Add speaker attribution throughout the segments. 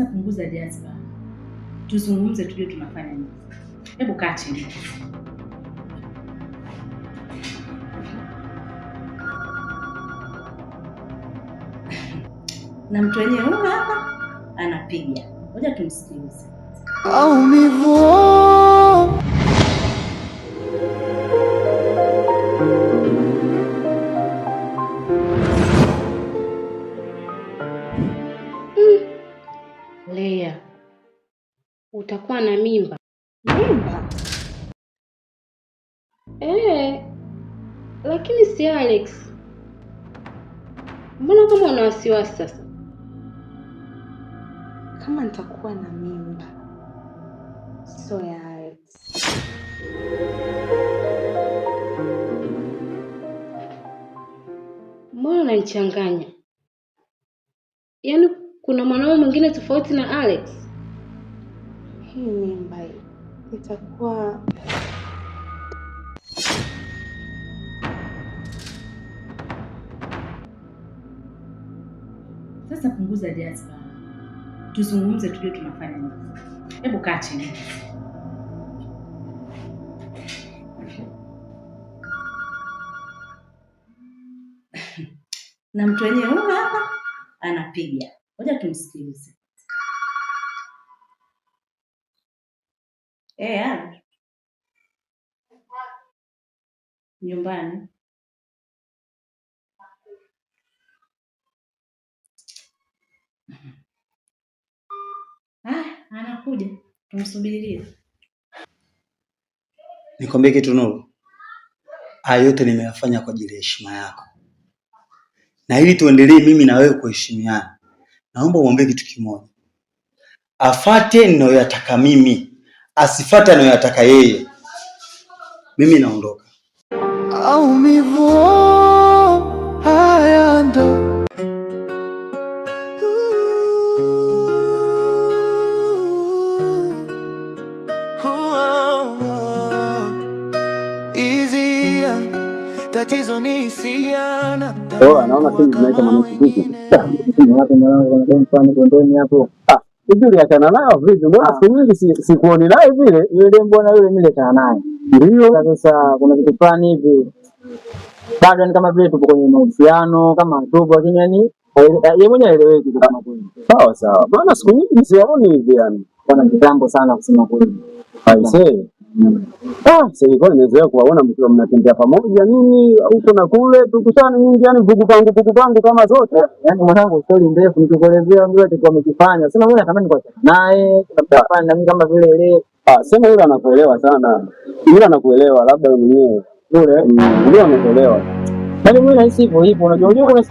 Speaker 1: Sasa punguza jazba, tuzungumze, tujue tunafanya nini. Hebu kaa chini. Na mtu wenyewe huyu hapa anapiga. Ngoja tumsikilize.
Speaker 2: Lea, utakuwa na mimba.
Speaker 3: Mimba?
Speaker 2: Lakini si Alex. Mbona kama una wasiwasi sasa?
Speaker 3: Kama nitakuwa na mimba, so ya Alex.
Speaker 2: Mbona unanichanganya? Yaani kuna mwanaume mwingine tofauti na Alex?
Speaker 3: Hii mimba itakuwa
Speaker 1: Sasa punguza jazba, tuzungumze, tujue tunafanya nini. Hebu kaa chini. Na mtu wenyewe huyu hapa anapiga. Ngoja tumsikilize. Nyumbani. Anakuja. Tumsubirie.
Speaker 4: Nikwambie kitu Nuru. Haya yote nimeyafanya kwa ajili ya heshima yako. Na ili tuendelee mimi na wewe kuheshimiana, naomba uombe kitu kimoja. Afate ninayoyataka mimi, asifate anayoyataka yeye. Mimi naondoka. Haya ndo tatizo ni hisia. Naona sisi tunaita mwanangu vipi? Hapo mwanangu wanadai mfano kondoni hapo. Hivi uliachana nao vipi? Mbona siku nyingi sikuoni naye vile? Yule mbona yule mimi niliachana naye. Ndio. Sasa kuna kitu fulani hivi. Bado ni kama vile tupo kwenye mahusiano, kama tupo lakini yani yeye mwenyewe haeleweki kama kweli. Sawa sawa. Maana siku nyingi sioni hivi yani. Kuna kitambo sana kusema kweli. Aisee. Sasa ilikuwa nimezoea kuwaona mkiwa mnatembea pamoja nini huko na kule, tukutane nyingi yani vugu pangu kama zote. Yaani mwanangu story ndefu nikuelezea mbona tulikuwa mkifanya. Sema mimi natamani kuachana naye, tunafanya na mimi kama vile ile. Sema yule anakuelewa sana. Yule anakuelewa labda wewe mwenyewe. Yule anakuelewa. Yaani mimi nahisi hivyo, unajua kuna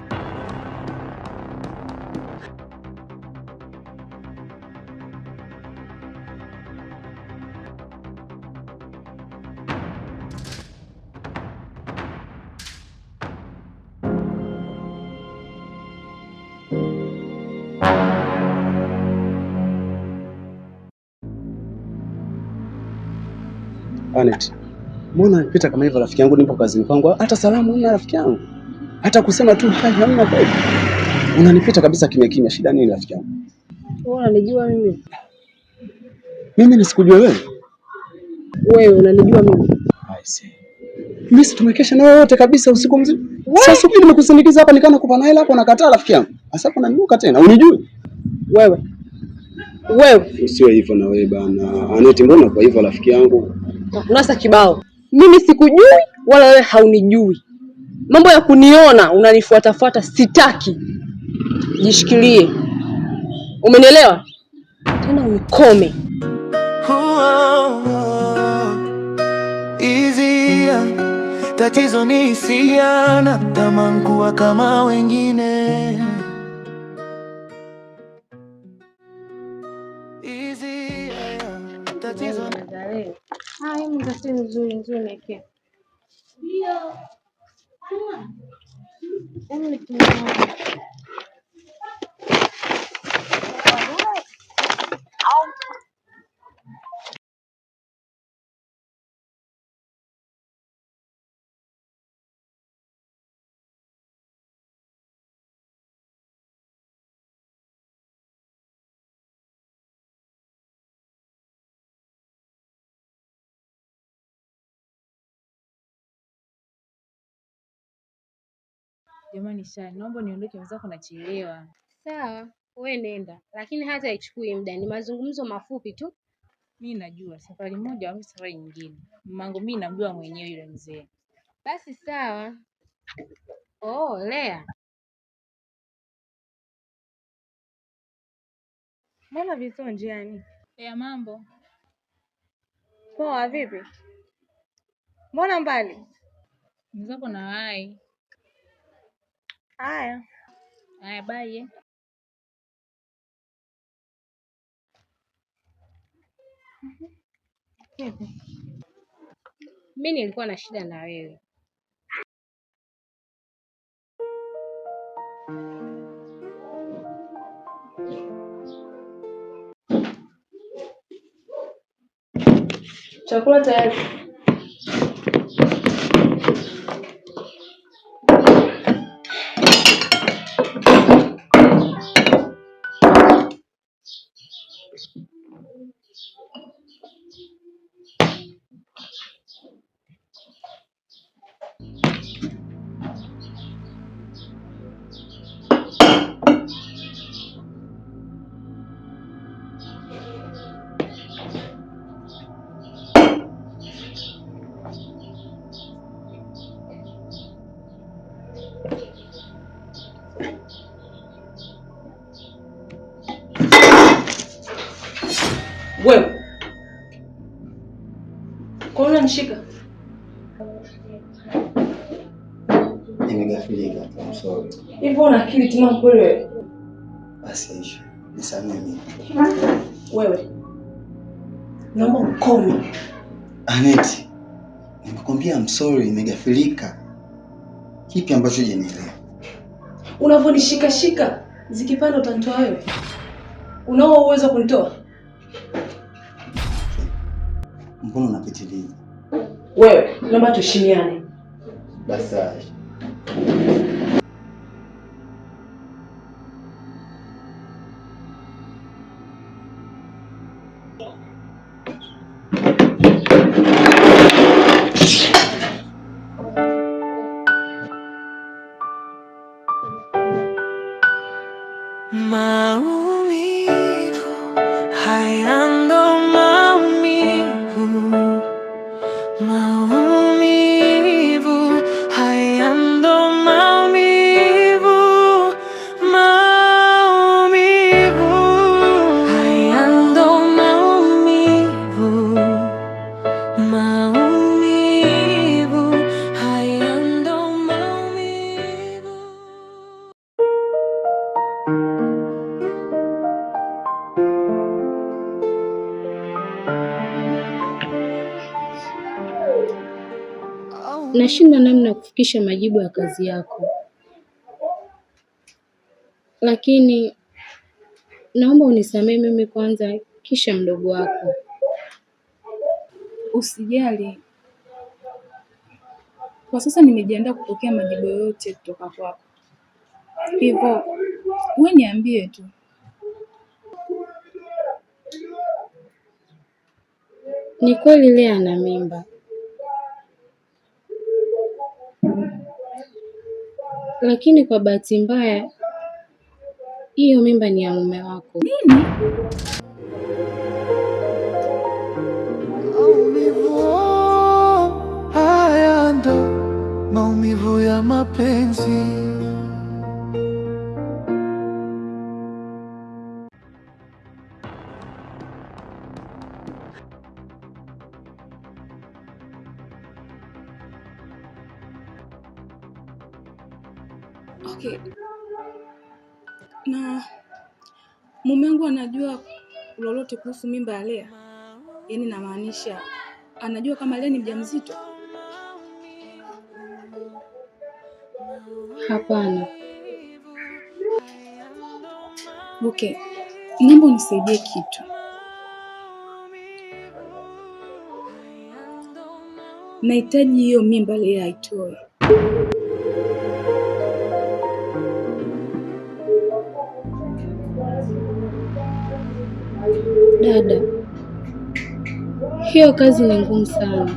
Speaker 4: Anet, mbona unapita kama hivyo rafiki yangu, nipo kazini kwangu, hata salamu hamna rafiki yangu. Hata kusema tu hai hamna kweli. Unanipita kabisa kimya, shida nini rafiki yangu?
Speaker 2: Wewe unanijua mimi?
Speaker 4: Mimi nisikujue wewe?
Speaker 2: Wewe unanijua mimi?
Speaker 4: I see. Mimi tumekesha na wewe wote kabisa usiku mzima. Sasa mimi nimekusindikiza hapa nikana kupa na hela hapo nakataa rafiki yangu. Sasa hapo unaninuka tena, unijui?
Speaker 2: Wewe
Speaker 4: usiwe hivyo na wewe bana. Anet, mbona kwa hivyo rafiki yangu?
Speaker 2: Unasa kibao. Mimi sikujui wala wewe haunijui. Mambo ya kuniona unanifuatafuata sitaki. Jishikilie. Umenielewa? Tena unikome.
Speaker 5: Tatizo ni hisia, natamani kuwa kama wengine. Tatizo
Speaker 3: ni hai mzee nzuri neke. Ndio.
Speaker 1: Jamani Shani, naomba niondoke, wenzako nachelewa.
Speaker 2: Sawa, wewe nenda, lakini hata haichukui muda, ni mazungumzo mafupi tu.
Speaker 1: Mimi najua safari moja au safari nyingine. Mamangu mimi namjua mwenyewe yule mzee.
Speaker 2: Basi sawa. Oh, Lea.
Speaker 3: Mbona viso njiani?
Speaker 1: Ya mambo.
Speaker 3: Poa, vipi? Mbona mbali?
Speaker 1: Wenzako na hai.
Speaker 3: Haya.
Speaker 1: Haya, bye.
Speaker 2: Mimi nilikuwa na shida na wewe.
Speaker 3: Chakula tayari. Wewe. Kwa nini unanishika?
Speaker 6: Nimegafilika, I'm sorry.
Speaker 3: Hivyo una akili timamu kweli wewe?
Speaker 6: Basi Aisha, nisamehe mimi.
Speaker 3: Wewe. Naomba ukome.
Speaker 6: Aneti, nimekwambia I'm sorry, nimegafilika. Kipi ambacho hujanielewa?
Speaker 3: Unavonishika shika, zikipanda utanitoa wewe. Unao uwezo wa kunitoa?
Speaker 6: Mbona unapitiliza?
Speaker 3: Wewe, naomba tuheshimiane.
Speaker 6: Basi Aisha.
Speaker 5: Maumivu haya ndo maumivu, maumivu haya ndo maumivu, maumivu haya ndo maumivu, maumivu haya ndo maumivu.
Speaker 2: Nashinda namna ya kufikisha majibu ya kazi yako, lakini naomba unisamehe mimi kwanza, kisha mdogo wako.
Speaker 7: Usijali, kwa sasa nimejiandaa kupokea majibu yoyote kutoka kwako, hivyo wewe niambie tu.
Speaker 2: Ni kweli Lea ana mimba, lakini kwa bahati mbaya hiyo mimba ni ya mume wako.
Speaker 7: Nini?
Speaker 5: Maumivu haya ndo maumivu ya mapenzi.
Speaker 7: Okay. Na mume wangu anajua lolote kuhusu mimba ya Lea? Yaani namaanisha anajua kama Lea ni mjamzito?
Speaker 2: Hapana.
Speaker 7: Okay. Naomba unisaidie kitu. Nahitaji hiyo mimba Lea aitoe.
Speaker 2: Dada, hiyo kazi ni ngumu sana.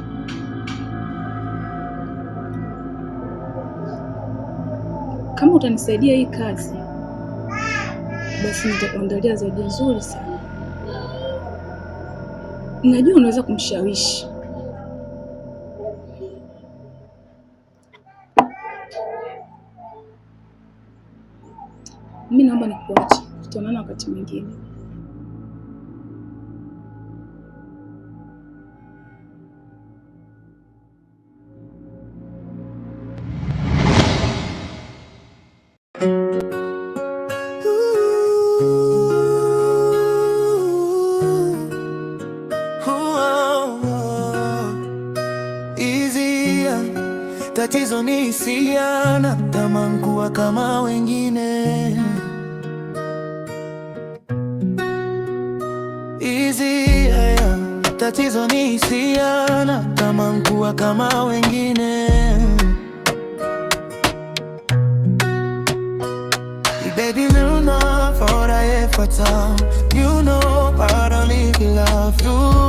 Speaker 7: kama utanisaidia hii kazi, basi nitakuandalia zawadi nzuri sana. Najua unaweza kumshawishi. Mimi naomba nikuache, tutaonana wakati mwingine.
Speaker 5: Tatizo ni hisia, natamani kuwa kama wengine. Tatizo ni hisia, natamani kuwa kama wengine. Baby, you know for the effort, you know how to live love you.